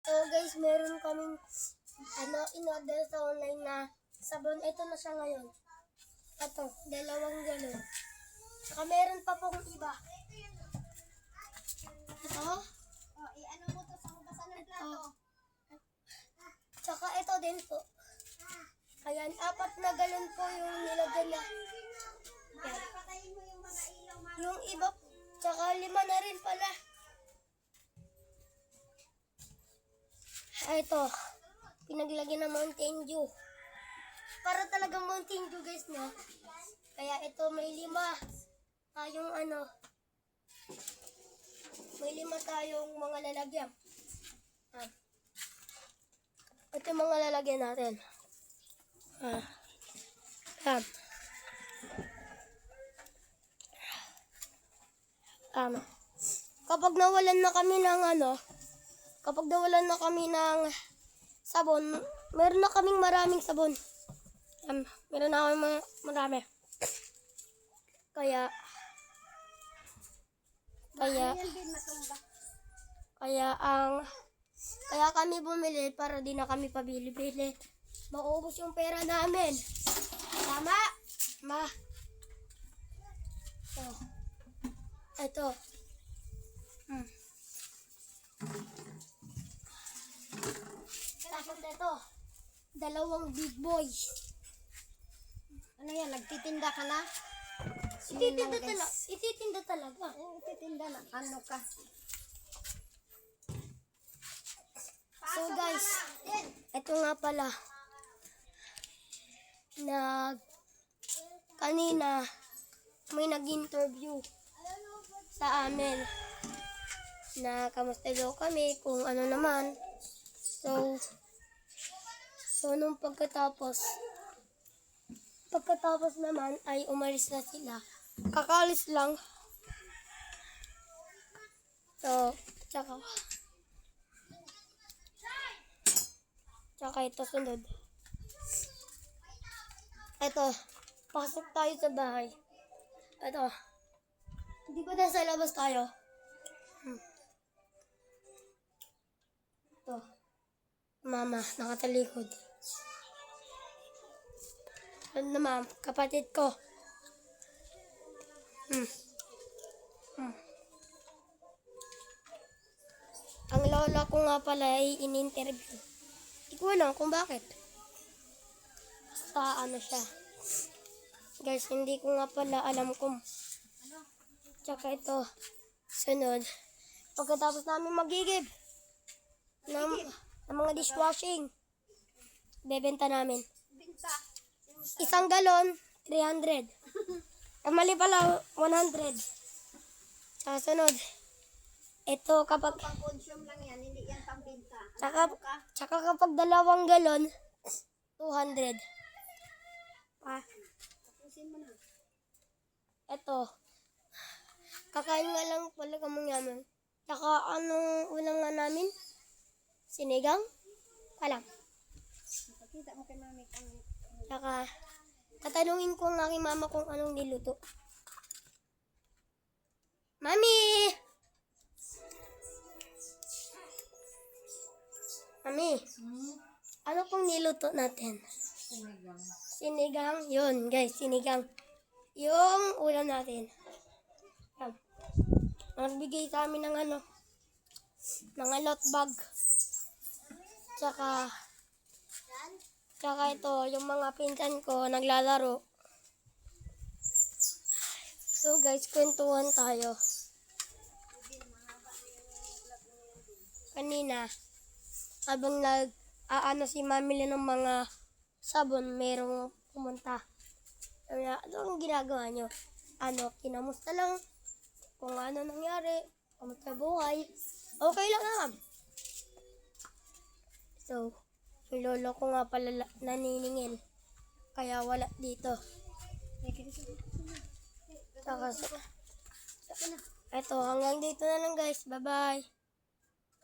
So guys, meron kaming in-order sa online na sabon. Ito na siya ngayon. Ito, 2 galon. Saka meron pa pong iba. Ito. Ano mo to sa hugasan ng plato? Tsaka ito din po. Ayan, 4 na galon po yung nilagyan na. Ayan. Patayin mo yung mga ilaw, ma. Yung iba, tsaka 5 na rin pala. Ito, pinaglagyan ng Mountain Dew. Para talagang Mountain Dew guys, no? Kaya ito may 5 tayong may 5 tayong mga lalagyan. Ito yung mga lalagyan natin. Kapag nawalan na kami ng sabon, meron na kaming maraming sabon. Meron na kaming marami. Kaya kami bumili para di na kami pabili-bili. Maubos yung pera namin. Tama? Ma. Ito. Tapos ito. 2 big boys. Ano yan? Nagtitinda ka na? Ititinda talaga. Nagtitinda na. Ano ka? So guys, ito nga pala. Kanina may nag-interview sa amin na kamusta daw kami, kung ano naman. So nung pagkatapos naman ay umalis na sila. Kakaalis lang. So, tsaka ito sunod. Ito, pasok tayo sa bahay. Ito, di ba nasa labas tayo? Ito, mama, nakatalikod. Ano na ma'am, kapatid ko. Ang lola ko nga pala ay in-interview. Hindi ko alam kung bakit. Basta siya. Guys, hindi ko nga pala alam kung. Tsaka ito, sunod. Pagkatapos namin magigib ng mga dishwashing, bebenta namin. 1 galon, 300. Mali pala, 100. Tsaka sunod. Ito kapag Pang-consume lang yan, hindi yan pambenta. tsaka kapag 2 galon, 200. Tapusin mo na. Ito. Kakain nga lang pala kamong yaman. Tsaka anong ulam nga namin? Sinigang? Palang. Pakita mo kay mami kung Tsaka tatanungin ko ng aking mama kung anong niluto. Mami! Mami, ano pong niluto natin? Sinigang. Yun, guys, sinigang. Yung ulam natin. Nagbigay sa amin ng lot bag. Tsaka ito, yung mga pinsan ko naglalaro. So guys, kwentuhan tayo. Kanina, habang si mamili ng mga sabon, merong pumunta. Sabi niya, ano ang ginagawa nyo? Kinamusta lang kung ano nangyari, kamusta buhay. Okay lang naman. So, yung lolo ko nga pala naniningil. Kaya wala dito. Saka, eto, hanggang dito na lang guys. Bye-bye.